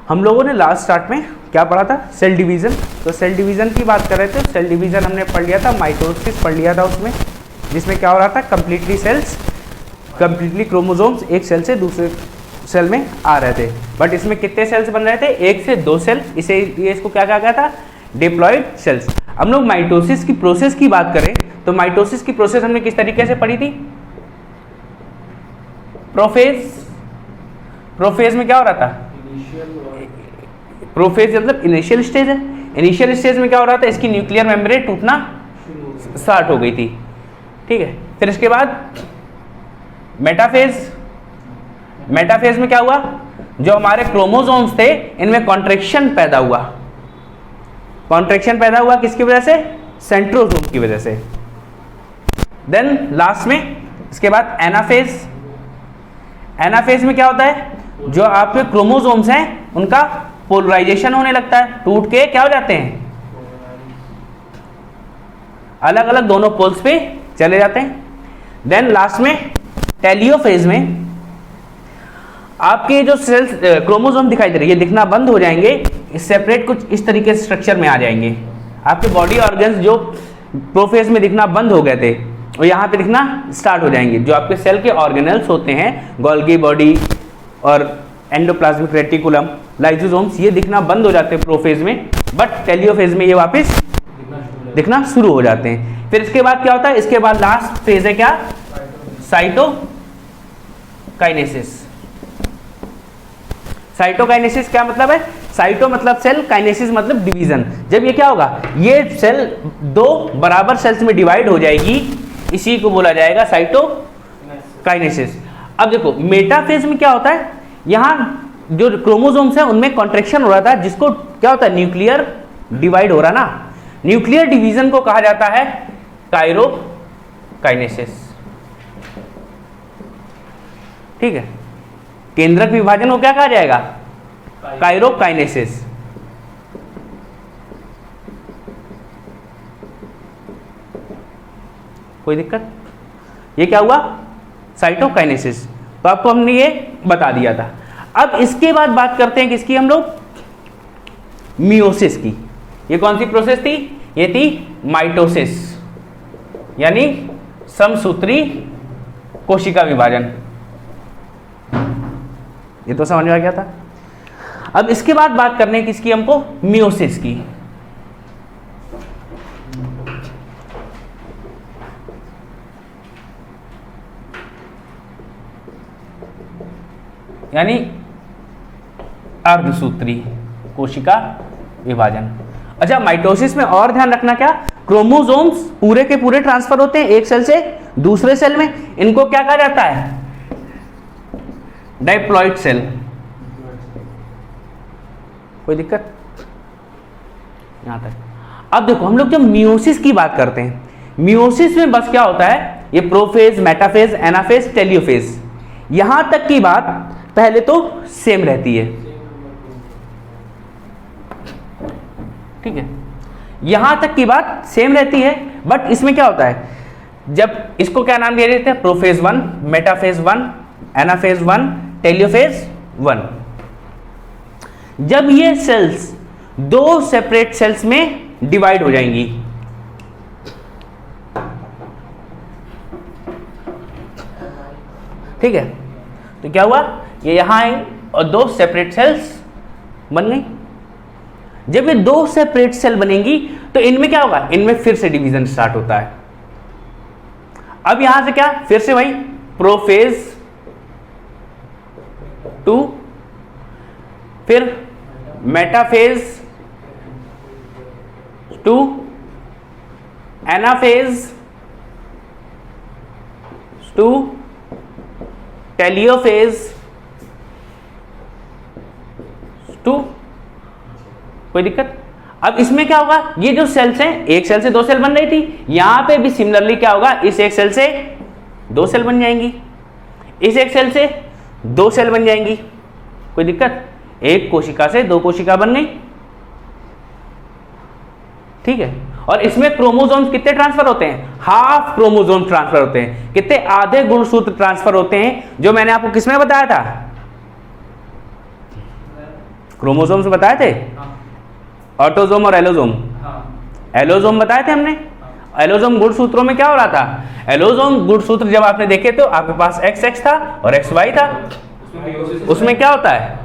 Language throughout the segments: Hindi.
हम लोगों ने लास्ट स्टार्ट में क्या पढ़ा था, सेल डिवीज़न। तो सेल डिवीज़न की बात कर रहे थे, सेल डिवीज़न हमने पढ़ लिया था, माइटोसिस पढ़ लिया था उसमें, जिसमें क्या हो रहा था, कंप्लीटली सेल्स, कंप्लीटली क्रोमोसोम्स एक सेल से दूसरे सेल में आ रहे थे। बट इसमें कितने सेल्स बन रहे थे, 1 से 2 सेल, इसको क्या कहा गया था, डिप्लॉयड सेल्स। हम लोग माइटोसिस की प्रोसेस की बात करें तो माइटोसिस की प्रोसेस हमने किस तरीके से पढ़ी थी, प्रोफेज में क्या हो रहा था, प्रोफेज मतलब इनिशियल स्टेज है। इनिशियल स्टेज में क्या हो रहा था, इसकी न्यूक्लियर मेम्ब्रेन टूटना स्टार्ट हो गई थी, ठीक है। फिर इसके बाद मेटाफेज, मेटाफेज में क्या हुआ, जो हमारे क्रोमोसोम्स थे इनमें कॉन्ट्रैक्शन पैदा हुआ। कॉन्ट्रैक्शन पैदा हुआ किसकी वजह से, सेंट्रोसोम की वजह से। देन लास्ट में इसके बाद एनाफेज। एनाफेज में क्या होता है, जो आपके क्रोमोसोम्स हैं उनका पोलराइजेशन होने लगता है, टूट के क्या हो जाते हैं, अलग अलग दोनों पोल्स पे चले जाते हैं। देन लास्ट में टेलियोफेज में आपके जो सेल्स क्रोमोसोम दिखाई दे रहे हैं ये दिखना बंद हो जाएंगे, सेपरेट कुछ इस तरीके से स्ट्रक्चर में आ जाएंगे। आपके बॉडी ऑर्गन्स जो प्रोफेज में दिखना बंद हो गए थे और यहाँ पे दिखना स्टार्ट हो जाएंगे। जो आपके सेल के ऑर्गेनल्स होते हैं, गोल्गी बॉडी और एंडोप्लाज्मिक रेटिकुलम, लाइसोसोम्स, ये दिखना बंद हो जाते हैं प्रोफेज में, बट टेलियोफेज में ये वापस दिखना शुरू हो जाते हैं। फिर इसके बाद क्या होता है, इसके बाद लास्ट फेज है क्या, साइटोकाइनेसिस। साइटोकाइनेसिस क्या मतलब है, साइटो मतलब सेल, काइनेसिस मतलब डिवीजन। जब ये क्या होगा, ये सेल 2 बराबर सेल्स में डिवाइड हो जाएगी, इसी को बोला जाएगा साइटोकाइनेसिस। अब देखो मेटाफेज में क्या होता है, यहाँ जो क्रोमोसोम्स है उनमें कॉन्ट्रैक्शन हो रहा था, जिसको क्या होता है, न्यूक्लियर डिवाइड हो रहा ना, न्यूक्लियर डिवीजन को कहा जाता है काइरोकाइनेसिस, ठीक है। केंद्रक विभाजन को क्या कहा जाएगा, काइरोकाइनेसिस। कोई दिक्कत, ये क्या हुआ, साइटोकाइनेसिस। तो आपको हमने ये बता दिया था। अब इसके बाद बात करते हैं किसकी, हम लोग मियोसिस की। ये कौन सी प्रोसेस थी, ये थी माइटोसिस, यानी समसूत्री कोशिका विभाजन। ये तो समझ में आ गया था। अब इसके बाद बात करने हैं किसकी, हमको मियोसिस की। यानी अर्धसूत्री कोशिका विभाजन। अच्छा, माइटोसिस में और ध्यान रखना क्या, क्रोमोसोम्स पूरे के पूरे ट्रांसफर होते हैं एक सेल से दूसरे सेल में, इनको क्या कहा जाता है, डाइप्लॉइड सेल। कोई दिक्कत यहां तक। अब देखो हम लोग जब मियोसिस की बात करते हैं, मियोसिस में बस क्या होता है, ये प्रोफेज, मेटाफेज, एनाफेज, टेलियोफेज, यहां तक की बात पहले तो सेम रहती है, ठीक है, यहां तक की बात सेम रहती है। बट इसमें क्या होता है, जब इसको क्या नाम दिया जाता है, प्रोफेज 1, मेटाफेज 1, एनाफेज 1, टेलियोफेज 1। जब ये सेल्स 2 सेपरेट सेल्स में डिवाइड हो जाएंगी, ठीक है, तो क्या हुआ, ये यहां आई और 2 सेपरेट सेल्स बन गई। जब ये 2 सेपरेट सेल बनेंगी तो इनमें क्या होगा, इनमें फिर से डिवीजन स्टार्ट होता है। अब यहां से क्या, फिर से भाई प्रोफेज 2, फिर मेटाफेज 2, एनाफेज 2, टेलियोफेज 2। कोई दिक्कत। अब इसमें क्या होगा, ये जो सेल्स हैं, एक सेल से 2 सेल बन रही थी, यहां पे भी सिमिलरली क्या होगा, इस एक सेल से 2 सेल बन जाएंगी, इस एक सेल से 2 सेल बन जाएंगी। कोई दिक्कत, एक कोशिका से 2 कोशिका बन गई, ठीक है। और इसमें क्रोमोसोम्स कितने ट्रांसफर होते हैं, हाफ क्रोमोसोम ट्रांसफर होते हैं। कितने, आधे गुणसूत्र ट्रांसफर होते हैं, जो मैंने आपको किसमें बताया था, क्रोमोसोम्स बताए थे, ऑटोसोम और एलोसोम। एलोसोम बताए थे हमने। एलोसोम गुणसूत्रों में क्या हो रहा था, एलोसोम गुणसूत्र जब आपने देखे तो आपके पास XX था और XY था, उसमें क्या होता है,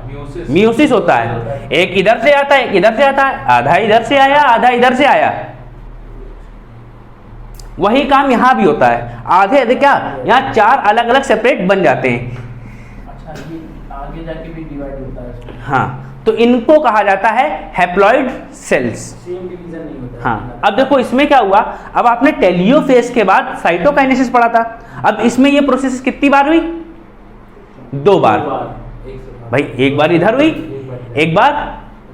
मियोसिस होता है। एक इधर से आता है, एक इधर से आता है, आधा इधर से आया, आधा इधर से आया। वही काम यहाँ भी होता है, आधे आधे क्या, यहाँ 4 अलग अलग सेपरेट बन जाते हैं। अच्छा, ये आगे जाके भी डिवाइड होता है। हाँ, तो इनको कहा जाता है हैप्लॉइड सेल्स। सेम डिवीजन नहीं होता। हाँ, अब देखो इसमें क्या हुआ, अब आपने टेलियोफेज के बाद साइटोकाइनेसिस पढ़ा था, अब इसमें ये प्रोसेस कितनी बार हुई, 2 बार। भाई एक बार इधर हुई, एक बार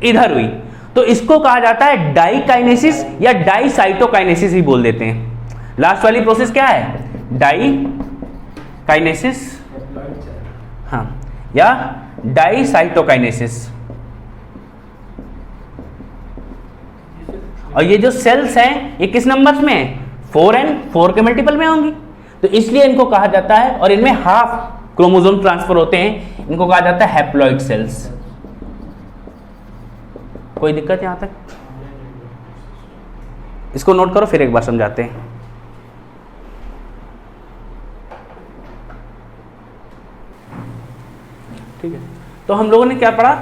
इधर हुई, तो इसको कहा जाता है डाइकाइनेसिस या डाइसाइटोकाइनेसिस ही बोल देते हैं। लास्ट वाली प्रोसेस क्या है, डाइकाइनेसिस, हाँ, या डाइसाइटोकाइनेसिस। और ये जो सेल्स हैं ये किस नंबर्स में है, 4n, 4 के मल्टीपल में होंगी, तो इसलिए इनको कहा जाता है, और इनमें हाफ क्रोमोसोम ट्रांसफर होते हैं, इनको कहा जाता है हैप्लॉइड सेल्स। कोई दिक्कत यहां तक, इसको नोट करो फिर एक बार समझाते हैं। ठीक है, तो हम लोगों ने क्या पढ़ा,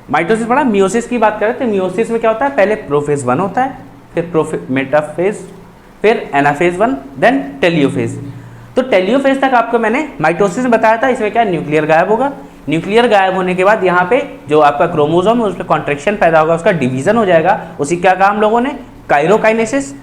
माइटोसिस पढ़ा, मियोसिस की बात करें तो मियोसिस में क्या होता है, पहले प्रोफेज 1 होता है, फिर मेटाफेज, फिर एनाफेज 1, देन टेलियोफेज। तो टेलियोफेज तक आपको मैंने माइटोसिस में बताया था, इसमें क्या न्यूक्लियर गायब होगा, न्यूक्लियर गायब होने के बाद यहाँ पे जो आपका क्रोमोसोम है उसमें कॉन्ट्रैक्शन पैदा होगा, उसका डिवीजन हो जाएगा, उसी क्या कहा हम लोगों ने, काइरोकाइनेसिस।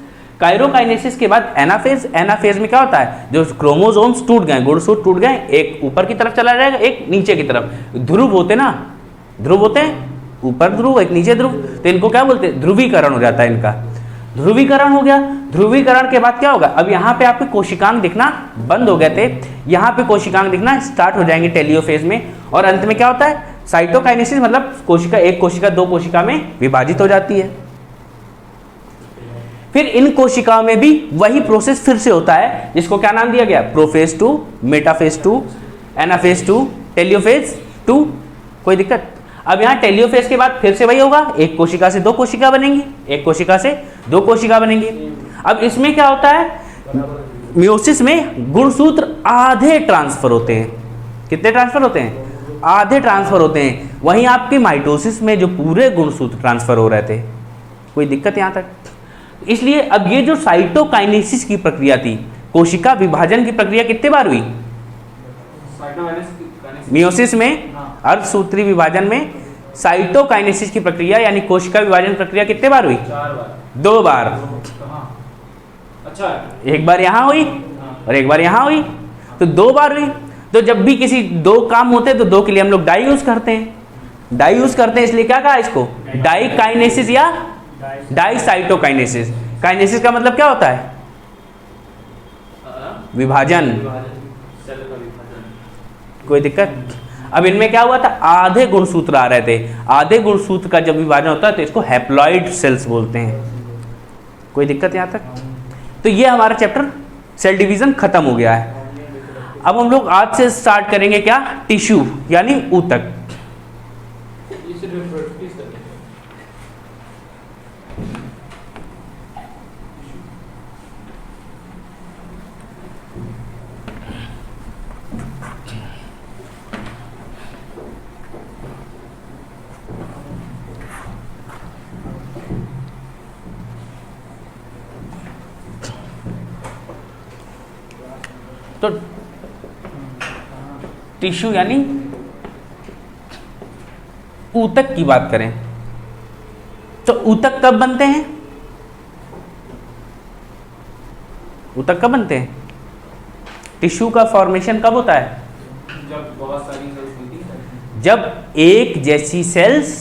काइरोकाइनेसिस के बाद एनाफेज। एनाफेज में क्या होता है, जो क्रोमोसोम्स टूट गए, गुणसूत्र टूट गए, एक ऊपर की तरफ चला जाएगा, एक नीचे की तरफ, ध्रुव होते ना, ध्रुव होते हैं, ऊपर ध्रुव एक नीचे ध्रुव, तो इनको क्या बोलते हैं, ध्रुवीकरण हो जाता है इनका, ध्रुवीकरण हो गया। ध्रुवीकरण के बाद क्या होगा, अब यहाँ पे आपके कोशिकांग दिखना बंद हो गए थे, यहाँ पे कोशिकांग दिखना स्टार्ट हो जाएंगे टेलियोफेज में, और अंत में क्या होता है, साइटोकाइनेसिस, मतलब कोशिका, एक कोशिका 2 कोशिका में विभाजित हो जाती है। फिर इन कोशिकाओं में भी वही प्रोसेस फिर से होता है, जिसको क्या नाम दिया गया, प्रोफेज 2, मेटाफेज 2, एनाफेज 2, टेलियोफेज 2। कोई दिक्कत, अब यहाँ टेलियोफेज के बाद फिर से वही होगा, एक कोशिका से 2 कोशिका बनेंगी, एक कोशिका से 2 कोशिका बनेंगी। अब इसमें क्या होता है, मियोसिस में गुणसूत्र आधे ट्रांसफर होते हैं। कितने ट्रांसफर होते हैं, आधे ट्रांसफर होते हैं। वहीं आपके माइटोसिस में जो पूरे गुणसूत्र ट्रांसफर हो रहे थे। कोई दिक्कत यहाँ तक, इसलिए अब ये जो साइटोकाइनेसिस की प्रक्रिया थी, कोशिका विभाजन की प्रक्रिया कितने बार हुई, मियोसिस में, अर्धसूत्री विभाजन में साइटोकाइनेसिस की प्रक्रिया यानी कोशिका विभाजन प्रक्रिया कितने बार हुई, 2 बार। अच्छा, एक बार यहाँ हुई और एक बार यहाँ हुई, तो 2 बार हुई। तो जब भी किसी 2 काम होते हैं तो 2 के लिए हम लोग डाई यूज करते हैं, डाई यूज करते हैं, इसलिए क्या कहा इसको, डाइकाइनेसिस या डाइसाइटोकाइनेसिस। काइनेसिस का मतलब क्या होता है, विभाजन। कोई दिक्कत, अब इनमें क्या हुआ था, आधे गुणसूत्र आ रहे थे, आधे गुणसूत्र का जब विभाजन होता है तो इसको हैप्लॉइड सेल्स बोलते हैं। कोई दिक्कत यहाँ तक, तो ये हमारा चैप्टर सेल डिवीजन खत्म हो गया है। अब हम लोग आज से स्टार्ट करेंगे क्या, टिश्यू यानी ऊतक। तो टिश्यू यानी ऊतक की बात करें तो ऊतक कब बनते हैं, ऊतक कब बनते हैं, टिश्यू का फॉर्मेशन कब होता है, जब बहुत सारी सेल्स मिलती हैं, जब एक जैसी सेल्स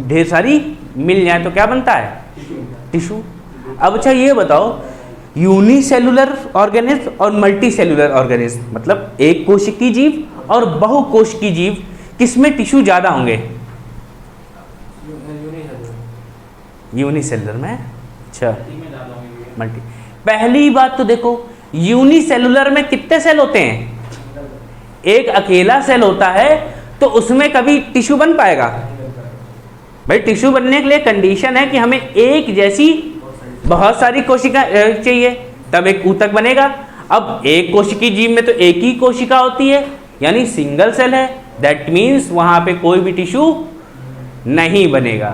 ढेर सारी मिल जाए तो क्या बनता है, टिश्यू। अब अच्छा ये बताओ, यूनिसेलुलर ऑर्गेनिज्म और मल्टी सेलुलर ऑर्गेनिज्म, मतलब एक कोशिकी जीव और बहुकोशिकी जीव, किसमें टिश्यू ज्यादा होंगे, यूनिसेलुलर में। अच्छा, मल्टी। पहली बात तो देखो, यूनिसेलुलर में कितने सेल होते हैं, एक अकेला सेल होता है, तो उसमें कभी टिश्यू बन पाएगा? भाई टिश्यू बनने के लिए कंडीशन है कि हमें एक जैसी बहुत सारी कोशिका चाहिए, तब एक ऊतक बनेगा। अब एक कोशिकी जीव में तो एक ही कोशिका होती है, यानी सिंगल सेल है, दैट मीन्स वहां पे कोई भी टिश्यू नहीं बनेगा।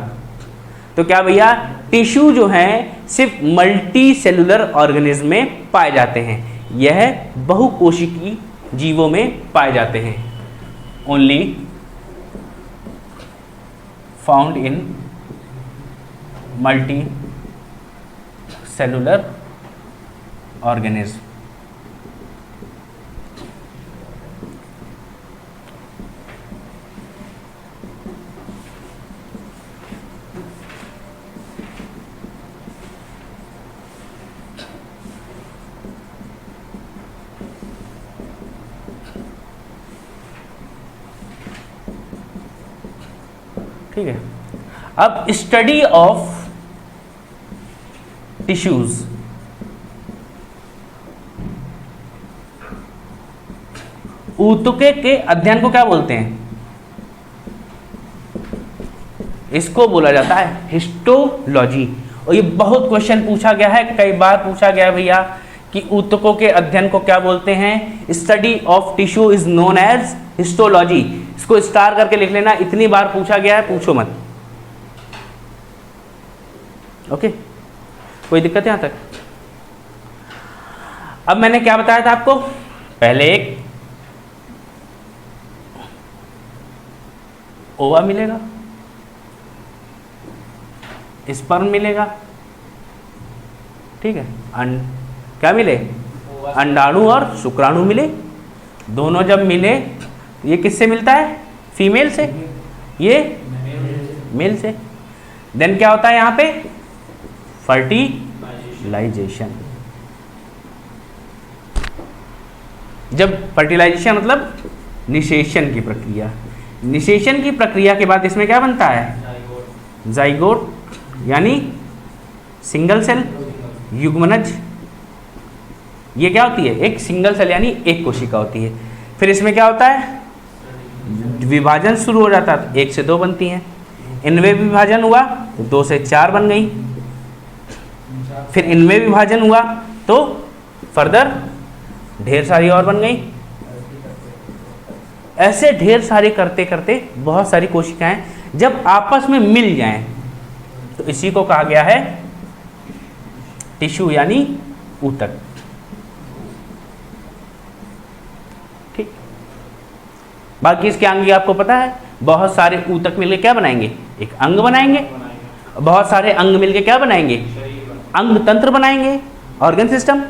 तो क्या भैया, टिश्यू जो है सिर्फ मल्टी सेलुलर ऑर्गेनिज्म में पाए जाते हैं, यह बहुकोशिकी जीवों में पाए जाते हैं। Only found in multi cellular organism. ठीक है, अब स्टडी ऑफ टिश्यूज, ऊतके के अध्ययन को क्या बोलते हैं? इसको बोला जाता है हिस्टोलॉजी। और ये बहुत क्वेश्चन पूछा गया है, कई बार पूछा गया है भैया कि ऊतकों के अध्ययन को क्या बोलते हैं? Study of tissue is known as histology. इसको स्टार करके लिख लेना, इतनी बार पूछा गया है, पूछो मत। ओके, कोई दिक्कत है यहां तक? अब मैंने क्या बताया था आपको? पहले एक ओवा मिलेगा, स्पर्म मिलेगा, ठीक है, क्या मिले? अंडाणु और शुक्राणु मिले। दोनों जब मिले, ये किससे मिलता है? फीमेल से, ये मेल से। देन क्या होता है यहां पे? फर्टिलाइजेशन। जब फर्टिलाइजेशन मतलब निषेचन की प्रक्रिया, निषेचन की प्रक्रिया के बाद इसमें क्या बनता है? जाइगोट, यानी सिंगल सेल युग्मनज। ये क्या होती है? एक सिंगल सेल यानी एक कोशिका होती है। फिर इसमें क्या होता है? विभाजन शुरू हो जाता है, 1 से 2 बनती हैं। इनमें विभाजन हुआ तो 2 से 4 बन गई। फिर इनमें विभाजन हुआ तो फर्दर ढेर सारी और बन गई। ऐसे ढेर सारे करते करते बहुत सारी कोशिकाएं जब आपस में मिल जाएं तो इसी को कहा गया है टिश्यू यानी ऊतक। ठीक, बाकी इसके अंग आपको पता है, बहुत सारे ऊतक मिलके क्या बनाएंगे? एक अंग बनाएंगे। बहुत सारे अंग मिलके क्या बनाएंगे? अंग तंत्र बनाएंगे, ऑर्गन सिस्टम।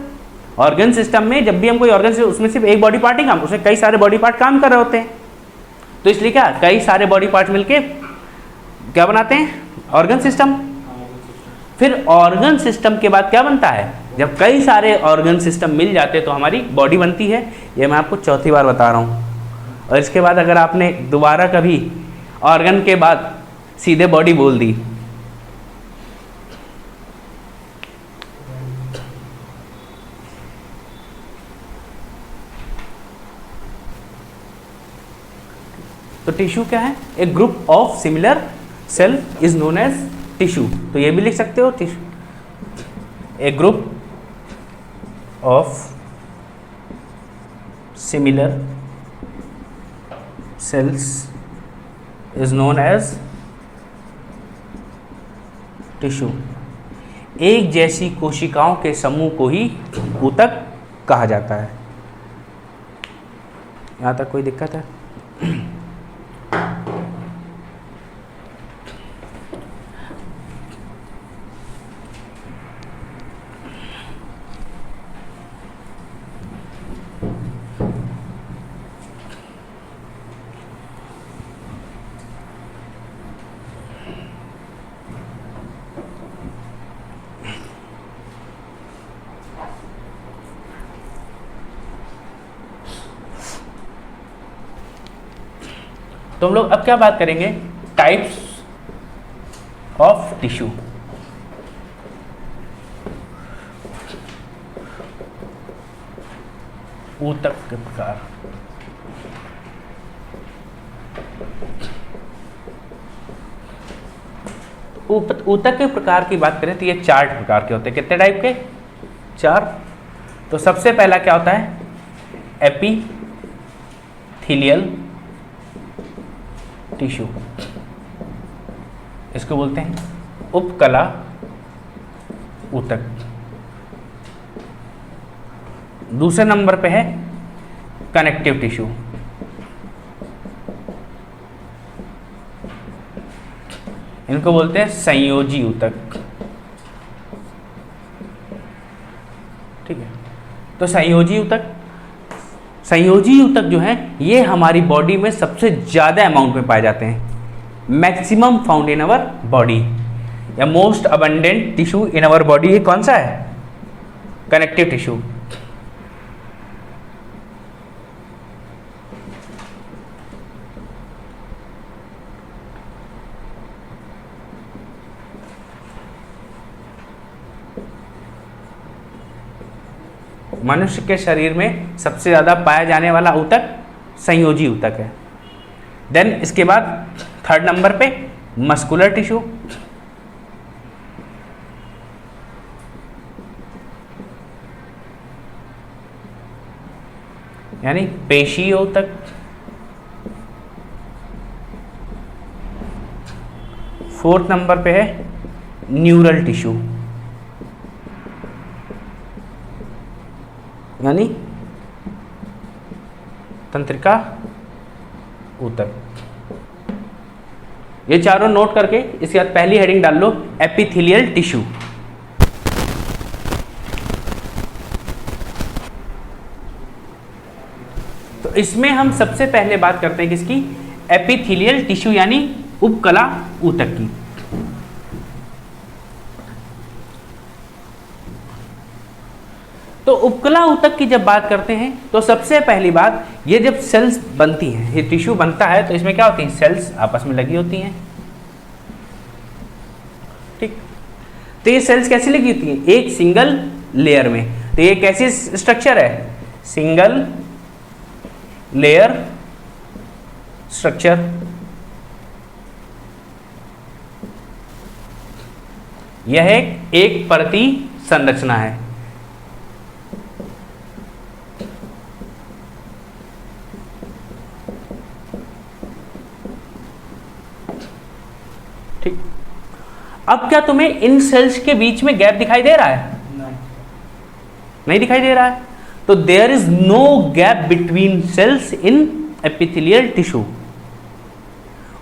ऑर्गन सिस्टम में जब भी हम कोई ऑर्गन, उसमें सिर्फ एक बॉडी पार्ट ही काम, उसमें कई सारे बॉडी पार्ट काम कर रहे होते हैं। तो इसलिए क्या, कई सारे बॉडी पार्ट मिलके क्या बनाते हैं? Organ system. फिर ऑर्गन सिस्टम के बाद क्या बनता है? जब कई सारे ऑर्गन सिस्टम मिल जाते हैं तो हमारी बॉडी बनती है। ये मैं आपको चौथी बार बता रहा हूँ। और इसके बाद अगर आपने दोबारा कभी ऑर्गन के बाद सीधे बॉडी बोल दी तो टिश्यू क्या है? A group of similar cell is known as tissue. तो ये भी लिख सकते हो, tissue, a group of similar cells is known as tissue. एक जैसी कोशिकाओं के समूह को ही ऊतक कहा जाता है। यहां तक कोई दिक्कत है? तो हम लोग अब क्या बात करेंगे? Types of tissue. ऊतक के प्रकार। ऊतक के प्रकार की बात करें तो ये 4 प्रकार के होते हैं। कितने टाइप के? 4। तो सबसे पहला क्या होता है? एपिथेलियल टिश्यू, इसको बोलते हैं उपकला ऊतक। दूसरे नंबर पे है कनेक्टिव टिश्यू, इनको बोलते हैं संयोजी ऊतक। ठीक है, तो संयोजी ऊतक जो है ये हमारी बॉडी में सबसे ज़्यादा अमाउंट में पाए जाते हैं। Maximum found in our body या most abundant tissue in our body, ये कौन सा है? Connective tissue. मनुष्य के शरीर में सबसे ज़्यादा पाया जाने वाला ऊतक संयोजी ऊतक है। देन इसके बाद 3rd नंबर पे मस्कुलर टिश्यू, यानी पेशीय ऊतक। 4th नंबर पे है न्यूरल टिश्यू, यानी तंत्रिका ऊतक। ये चारों नोट करके इसके बाद पहली हेडिंग डाल लो एपिथेलियल टिश्यू। तो इसमें हम सबसे पहले बात करते हैं किसकी? एपिथेलियल टिश्यू यानी उपकला ऊतक की। तो उपकला ऊतक की जब बात करते हैं तो सबसे पहली बात, ये जब सेल्स बनती हैं, ये टिश्यू बनता है तो इसमें क्या होती हैं? सेल्स आपस में लगी होती हैं। ठीक, तो ये सेल्स कैसी लगी होती हैं? एक सिंगल लेयर में। तो ये कैसी स्ट्रक्चर है? Single layer structure. यह एक परती संरचना है। ठीक, अब क्या तुम्हें इन सेल्स के बीच में गैप दिखाई दे रहा है? नहीं दिखाई दे रहा है। तो there is no gap between cells in epithelial tissue.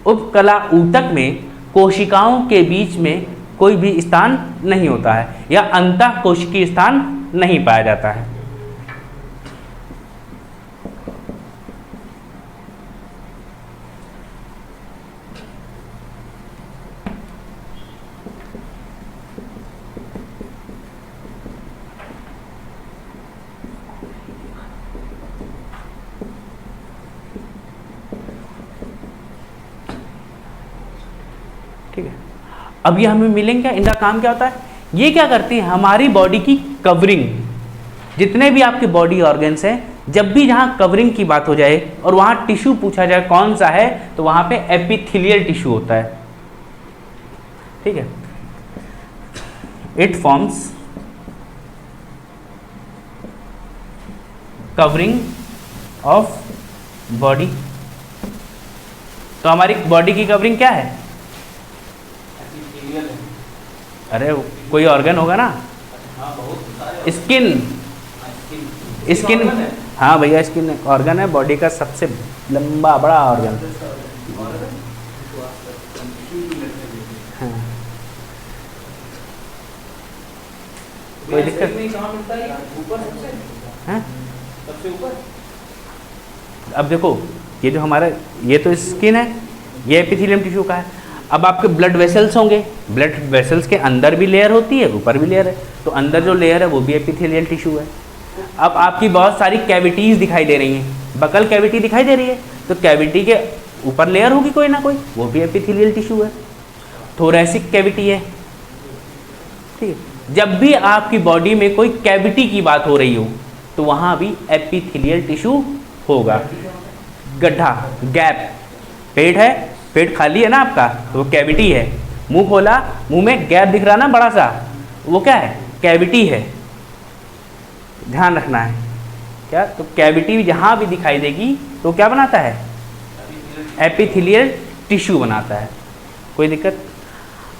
उपकला ऊतक में कोशिकाओं के बीच में कोई भी स्थान नहीं होता है या अंतः कोशिकीय स्थान नहीं पाया जाता है। ठीक है, अब ये हमें मिलेंगे। इनका काम क्या होता है? ये क्या करती है? हमारी बॉडी की कवरिंग, जितने भी आपके बॉडी ऑर्गन्स हैं, जब भी जहाँ कवरिंग की बात हो जाए और वहाँ टिश्यू पूछा जाए कौन सा है, तो वहाँ पे एपिथेलियल टिश्यू होता है। ठीक है, it forms covering of body. तो हमारी बॉडी की कवरिंग क्या है? अरे कोई ऑर्गन होगा ना, स्किन। स्किन, हाँ भैया, स्किन ऑर्गन है बॉडी का सबसे लंबा बड़ा ऑर्गन। हाँ, कोई दिक्कत? हाँ, अब देखो, ये जो हमारा, ये तो स्किन है, ये एपिथेलियम टिश्यू का है। अब आपके ब्लड वेसल्स होंगे, ब्लड वेसल्स के अंदर भी लेयर होती है, ऊपर भी लेयर है, तो अंदर जो लेयर है वो भी एपिथेलियल टिश्यू है। अब आपकी बहुत सारी कैविटीज़ दिखाई दे रही हैं, बकल कैविटी दिखाई दे रही है, तो कैविटी के ऊपर लेयर होगी कोई ना कोई, वो भी एपिथेलियल टिश्यू है। थोरैसिक कैविटी है। ठीक है, जब भी आपकी बॉडी में कोई कैविटी की बात हो रही हो तो वहाँ भी एपिथेलियल टिश्यू होगा। गड्ढा, गैप, पेट है, पेट खाली है ना आपका, तो वो कैविटी है, मुंह खोला, मुंह में गैप दिख रहा ना बड़ा सा, वो क्या है? कैविटी है, ध्यान रखना है क्या। तो कैविटी जहां भी दिखाई देगी तो क्या बनाता है? एपिथेलियल टिश्यू बनाता है। कोई दिक्कत?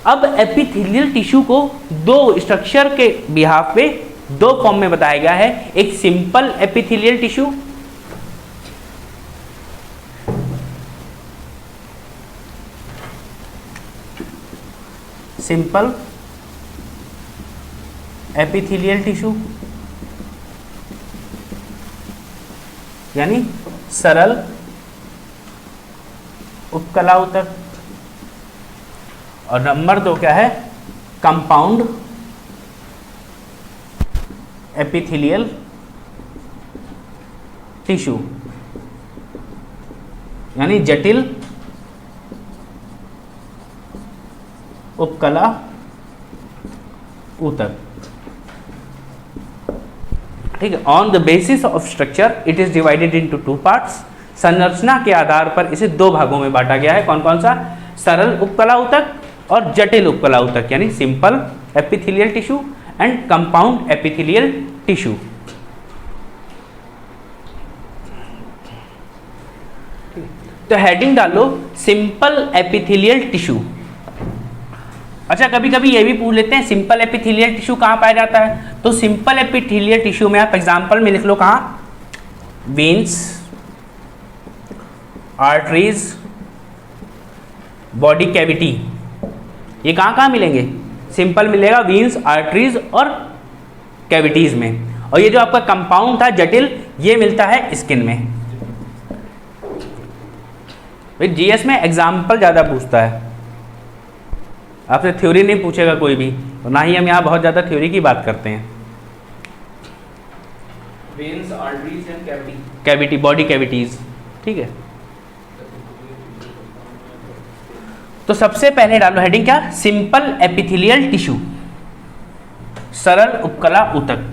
अब एपिथेलियल टिश्यू को दो स्ट्रक्चर के बिहाफ पे दो फॉर्म में बताया गया है। एक simple epithelial tissue, simple epithelial tissue यानी सरल उपकला ऊतक, और नंबर 2 क्या है? कंपाउंड एपिथेलियल टिश्यू यानी जटिल उपकला ऊतक। ठीक है। On the basis of structure it is divided into 2 parts. संरचना के आधार पर इसे 2 भागों में बांटा गया है। कौन कौन सा? सरल उपकला ऊतक और जटिल उपकला ऊतक यानी simple epithelial tissue and compound epithelial tissue. तो हेडिंग डालो सिंपल एपिथेलियल टिश्यू। अच्छा, कभी कभी ये भी पूछ लेते हैं सिंपल एपिथेलियल टिश्यू कहाँ पाया जाता है। तो सिंपल एपिथेलियल टिश्यू में आप एग्जांपल में लिख लो कहाँ? Veins, arteries, body cavity. ये कहाँ कहाँ मिलेंगे? सिंपल मिलेगा वेन्स, आर्टरीज और कैविटीज में। और ये जो आपका कंपाउंड था जटिल, ये मिलता है स्किन में। जीएस में एग्जाम्पल ज़्यादा पूछता है, आपसे थ्योरी नहीं पूछेगा कोई भी, और ना ही हम यहाँ बहुत ज़्यादा थ्योरी की बात करते हैं। Veins, arteries and cavity, cavity, body cavities. ठीक है। तो सबसे पहले डालो हेडिंग क्या? सिंपल एपिथेलियल टिश्यू, सरल उपकला ऊतक।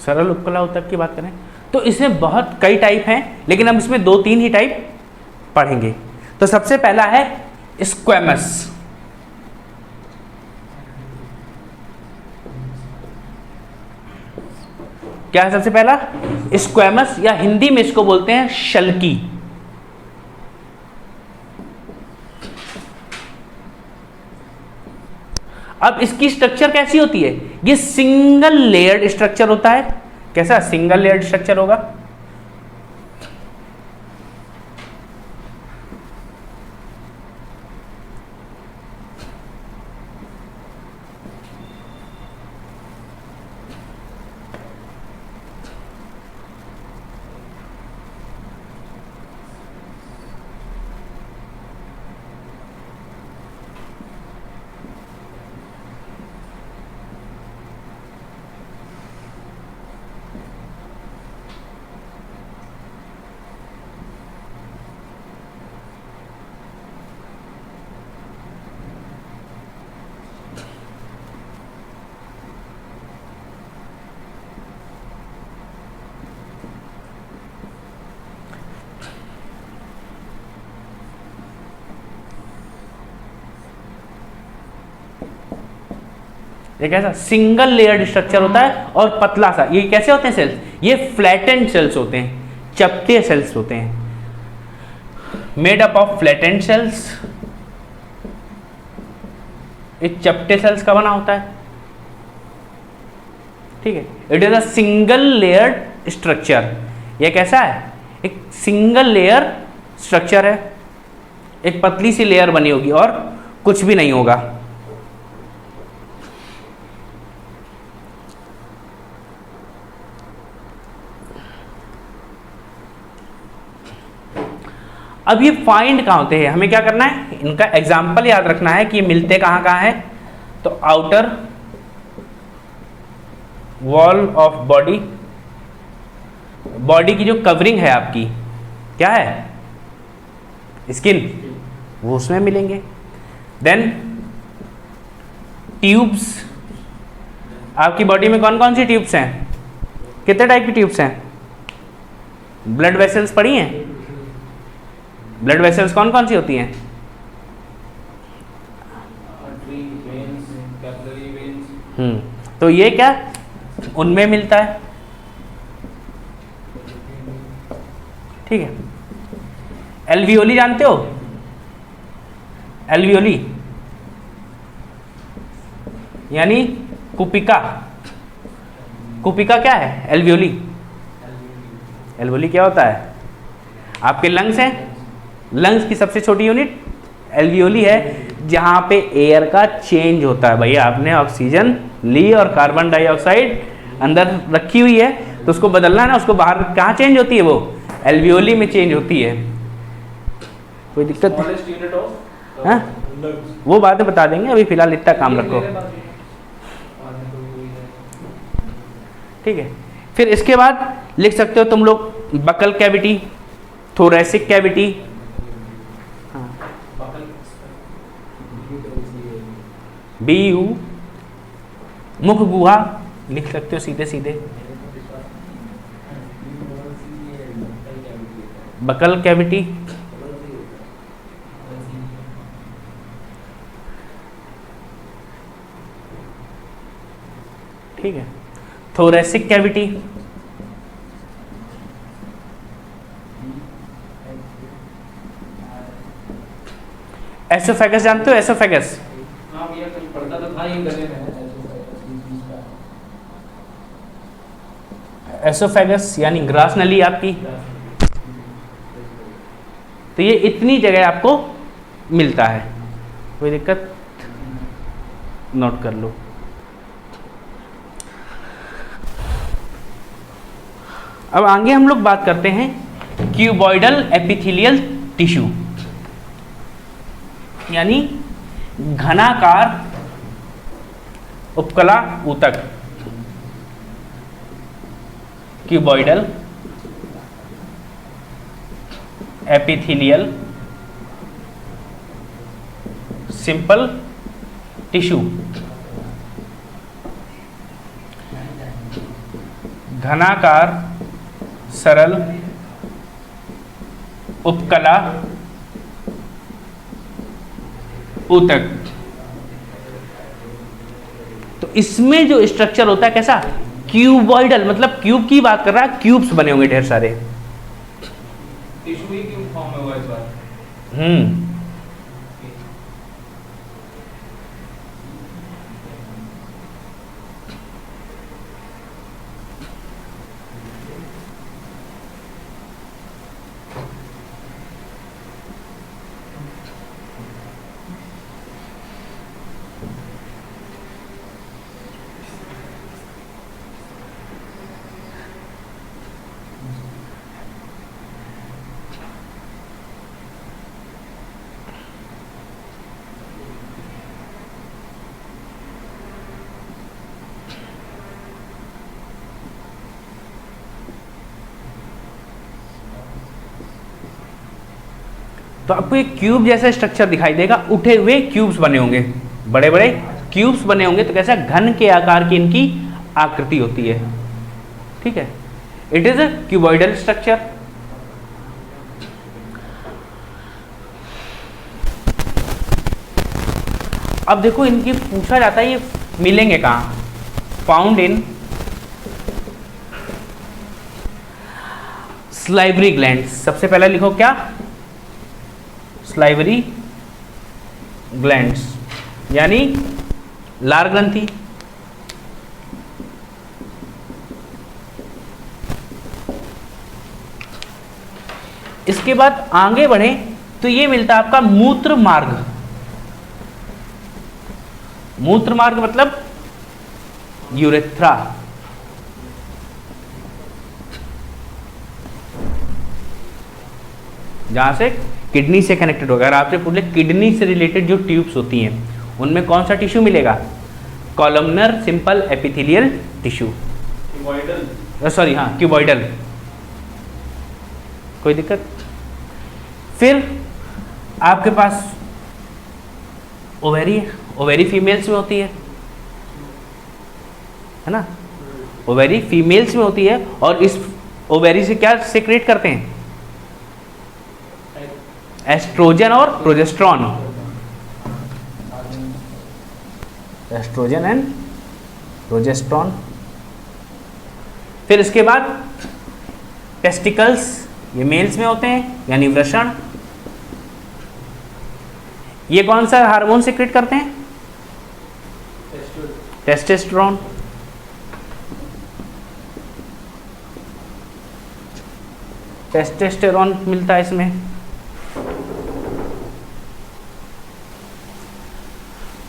सरल उपकला ऊतक की बात करें तो इसमें बहुत कई टाइप हैं, लेकिन हम इसमें 2-3 ही टाइप पढ़ेंगे। तो सबसे पहला है स्क्वैमस। क्या है सबसे पहला? स्क्वैमस, या हिंदी में इसको बोलते हैं शल्की। अब इसकी स्ट्रक्चर कैसी होती है? ये सिंगल लेयर्ड स्ट्रक्चर होता है। कैसा सिंगल लेयर्ड स्ट्रक्चर होगा? ये कैसा सिंगल लेयर्ड स्ट्रक्चर होता है और पतला सा। ये कैसे होते हैं सेल्स? ये फ्लैटेंड सेल्स होते हैं, चपटे सेल्स होते हैं, made up of flattened cells. ये चपटे सेल्स का बना होता है। ठीक है। It is a single layered structure. ये कैसा है? एक सिंगल लेयर स्ट्रक्चर है, एक पतली सी लेयर बनी होगी और कुछ भी नहीं होगा। अब ये फाइंड कहाँ होते हैं, हमें क्या करना है, इनका एग्जाम्पल याद रखना है कि ये मिलते कहाँ कहाँ है। तो outer wall of body, body की जो कवरिंग है आपकी क्या है, स्किन, वो उसमें मिलेंगे। देन ट्यूब्स, आपकी बॉडी में कौन कौन सी ट्यूब्स हैं, कितने टाइप की ट्यूब्स हैं, ब्लड वेसल्स पढ़ी हैं, ब्लड वेसल्स कौन कौन सी होती हैं, तो ये क्या उनमें मिलता है, ठीक है। एल्वियोली जानते हो, एल्वियोली यानी कुपिका, कुपिका क्या है, एल्वियोली, एल्वियोली क्या होता है, आपके लंग्स हैं, लंग्स की सबसे छोटी यूनिट एल्वियोली है, जहां पे एयर का चेंज होता है। भैया आपने ऑक्सीजन ली और कार्बन डाइऑक्साइड अंदर रखी हुई है, तो उसको बदलना है ना, उसको बाहर कहाँ चेंज होती है, वो एल्वियोली में चेंज होती है। कोई दिक्कत है, वो बातें बता देंगे, अभी फिलहाल इतना काम रखो, ठीक है। फिर इसके बाद लिख सकते हो तुम लोग buccal cavity, thoracic cavity, BU, मुख गुहा लिख सकते हो सीधे सीधे, बकल कैविटी, ठीक है। थोरेसिक कैविटी, एसोफेगस जानते हो, एसोफेगस, एसोफेगस यानी ग्रास नली आपकी, तो ये इतनी जगह आपको मिलता है, कोई दिक्कत, नोट कर लो। अब आगे हम लोग बात करते हैं क्यूबॉइडल एपिथेलियल टिश्यू, यानी घनाकार उपकला ऊतक, क्यूबॉइडल एपिथेलियल सिंपल टिश्यू, घनाकार सरल उपकला ऊतक। तो इसमें जो स्ट्रक्चर होता है कैसा, क्यूबॉइडल, मतलब क्यूब की बात कर रहा है, क्यूब्स बने होंगे ढेर सारे, टिश्यू ही क्यों फॉर्म में हुआ इस बार? तो आपको एक क्यूब जैसा स्ट्रक्चर दिखाई देगा, उठे हुए क्यूब्स बने होंगे, बड़े बड़े क्यूब्स बने होंगे, तो कैसा घन के आकार की इनकी आकृति होती है, ठीक है। It is a cuboidal structure. अब देखो इनकी पूछा जाता है ये मिलेंगे कहाँ, फाउंड इन स्लाइवरी ग्लैंड्स। सबसे पहले लिखो क्या, स्लाइवरी ग्लैंड्स यानी लार ग्रंथि, इसके बाद आगे बढ़े तो ये मिलता है आपका मूत्र मार्ग। मूत्र मार्ग मतलब यूरेथ्रा, जहां से किडनी से कनेक्टेड होगा। अगर आपसे पूछे किडनी से रिलेटेड जो ट्यूब्स होती हैं उनमें कौन सा टिश्यू मिलेगा? Columnar simple epithelial tissue, sorry हाँ क्यूबॉइडल। कोई दिक्कत? फिर आपके पास ओवेरी है, ओवेरी फीमेल्स में होती है ना, ओवेरी फीमेल्स में होती है और इस ओवेरी से क्या सेक्रेट करते हैं? एस्ट्रोजन और प्रोजेस्ट्रॉन, एस्ट्रोजन एंड प्रोजेस्ट्रॉन। फिर इसके बाद टेस्टिकल्स, ये मेल्स में होते हैं यानी वृषण। ये कौन सा हार्मोन सीक्रेट करते हैं? टेस्टोस्टेरोन। टेस्टोस्टेरोन मिलता है इसमें।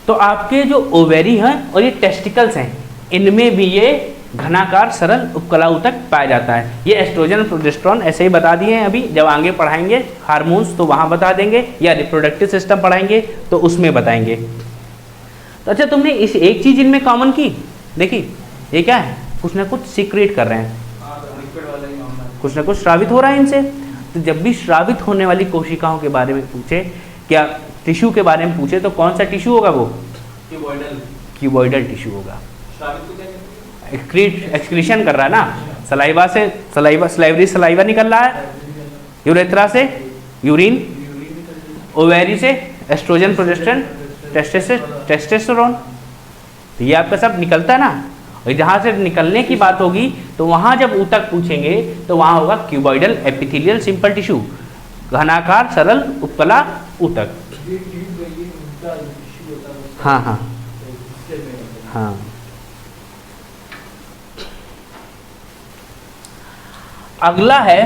तो आपके जो ओवेरी हैं और ये टेस्टिकल्स हैं इनमें भी ये घनाकार सरल उपकला ऊतक पाया जाता है। ये एस्ट्रोजन प्रोजेस्टेरोन ऐसे ही बता दिए हैं, अभी जब आगे पढ़ाएंगे हार्मोन्स तो वहाँ बता देंगे, या रिप्रोडक्टिव सिस्टम पढ़ाएंगे तो उसमें बताएंगे। तो अच्छा तुमने इस एक चीज़ इनमें कॉमन की, देखी ये क्या है? कुछ ना कुछ सीक्रेट कर रहे हैं, कुछ ना कुछ श्रावित हो रहा है इनसे। तो जब भी श्रावित होने वाली कोशिकाओं के बारे में पूछे, क्या टिश्यू के बारे में पूछे, तो कौन सा टिश्यू होगा? वो क्यूबॉइडल टिश्यू होगा। एक्सक्रीशन कर रहा है ना, सलाइवा से सलाइवा निकल रहा है, यूरेथ्रा से यूरिन, ओवेरी से एस्ट्रोजन प्रोजेस्टेरोन टेस्टोस्टेरोन, तो ये आपका सब निकलता है ना। और जहाँ से निकलने की बात होगी तो वहाँ जब ऊतक पूछेंगे तो वहाँ होगा क्यूबॉइडल एपिथेलियल सिंपल टिश्यू, घनाकार सरल उपकला ऊतक। हाँ हाँ हाँ। अगला है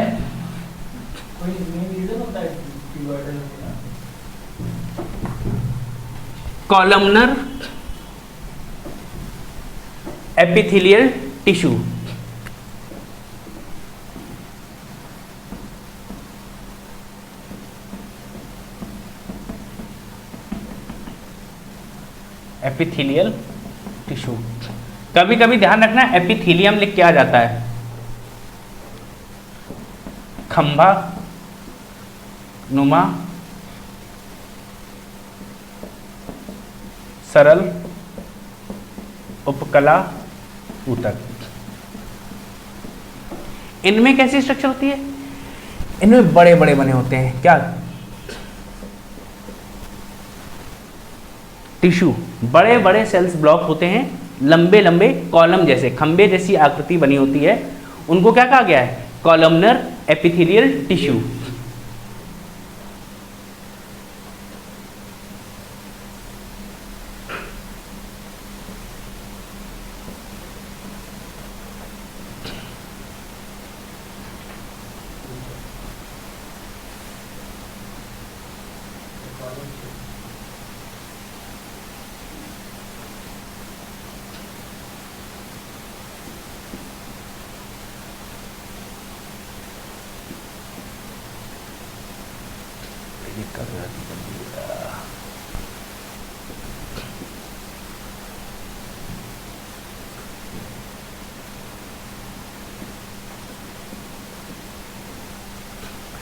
columnar epithelial tissue. Epithelial tissue, कभी कभी ध्यान रखना एपिथेलियम लिख के आ जाता है, खंभा नुमा सरल उपकला ऊतक। इनमें कैसी स्ट्रक्चर होती है? इनमें बड़े बड़े बने होते हैं क्या? टिश्यू, बड़े बड़े सेल्स ब्लॉक होते हैं, लंबे लंबे कॉलम जैसे, खंबे जैसी आकृति बनी होती है, उनको क्या कहा गया है? Columnar epithelial tissue.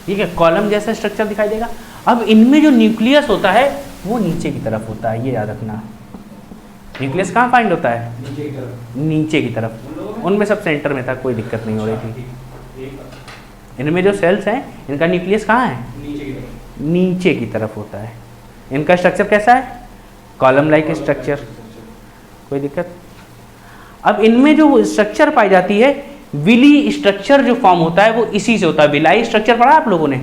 ठीक है, कॉलम जैसा स्ट्रक्चर दिखाई देगा। अब इनमें जो न्यूक्लियस होता है वो नीचे की तरफ होता है, ये याद रखना। न्यूक्लियस कहाँ फाइंड होता है? नीचे की तरफ। उनमें सब सेंटर में था, कोई दिक्कत नहीं हो रही थी। इनमें जो सेल्स हैं इनका न्यूक्लियस कहाँ है? नीचे की तरफ होता है। इनका स्ट्रक्चर कैसा है? Column like structure. कोई दिक्कत? अब इनमें जो स्ट्रक्चर पाई जाती है, विली स्ट्रक्चर जो फॉर्म होता है वो इसी से होता है। विलाई स्ट्रक्चर पढ़ा आप लोगों ने?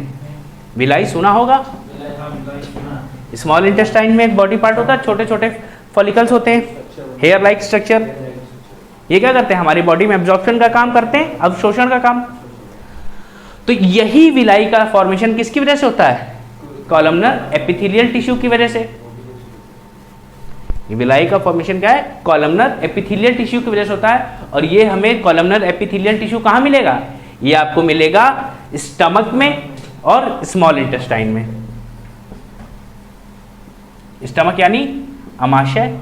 विलाई सुना होगा। स्मॉल इंटेस्टाइन में एक बॉडी पार्ट होता है, छोटे छोटे फॉलिकल्स होते हैं, हेयर लाइक स्ट्रक्चर। ये क्या करते हैं? हमारी बॉडी में एब्जॉर्प्शन का काम करते हैं, अवशोषण का काम। तो यही विलाई का फॉर्मेशन किसकी वजह से होता है? कॉलमनर एपिथेलियल टिश्यू की वजह से। विलाई का फॉर्मेशन क्या है? कॉलमनर एपिथेलियल टिश्यू की वजह से होता है। और ये हमें कॉलमनर एपिथेलियल टिश्यू कहाँ मिलेगा? ये आपको मिलेगा स्टमक में, और स्मॉल इंटेस्टाइन में। स्टमक यानी अमाशय,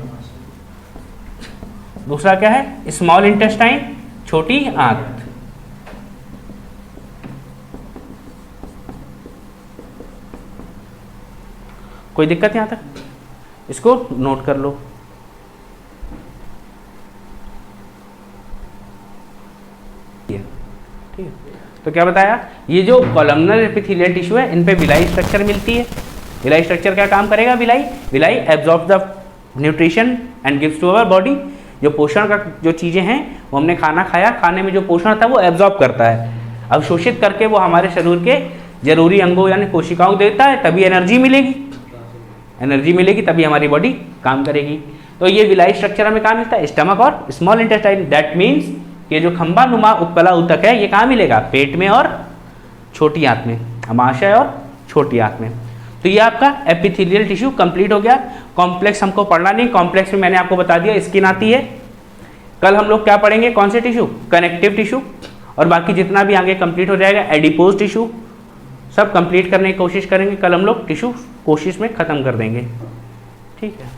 दूसरा क्या है स्मॉल इंटेस्टाइन, छोटी आंत। कोई दिक्कत यहां तक? इसको नोट कर लो। ठीक है, तो क्या बताया, ये जो कॉलमनर एपिथेलियल टिश्यू है इन पे विलाई स्ट्रक्चर मिलती है। विलाई स्ट्रक्चर क्या काम करेगा? Villi absorb the nutrition and gives to our body. जो पोषण का जो चीज़ें हैं वो हमने खाना खाया, खाने में जो पोषण था वो एब्जॉर्ब करता है, अवशोषित करके वो हमारे शरीर के जरूरी अंगों यानी कोशिकाओं देता है, तभी एनर्जी मिलेगी। एनर्जी मिलेगी तभी हमारी बॉडी काम करेगी। तो ये विलाई स्ट्रक्चर हमें कहाँ मिलता है? स्टमक और स्मॉल इंटेस्टाइन। दैट मीन्स ये जो खंभा नुमा उपकला ऊतक है ये कहाँ मिलेगा? पेट में और छोटी आंत में, अमाशय और छोटी आंत में। तो ये आपका एपिथेलियल टिश्यू कंप्लीट हो गया। कॉम्प्लेक्स हमको पढ़ना नहीं, कॉम्प्लेक्स में मैंने आपको बता दिया स्किन आती है। कल हम लोग क्या पढ़ेंगे? कौन से टिश्यू? कनेक्टिव टिश्यू, और बाकी जितना भी आगे कंप्लीट हो जाएगा एडिपोज टिश्यू सब कंप्लीट करने की कोशिश करेंगे। कल हम लोग टिश्यू कोशिश में ख़त्म कर देंगे। ठीक है।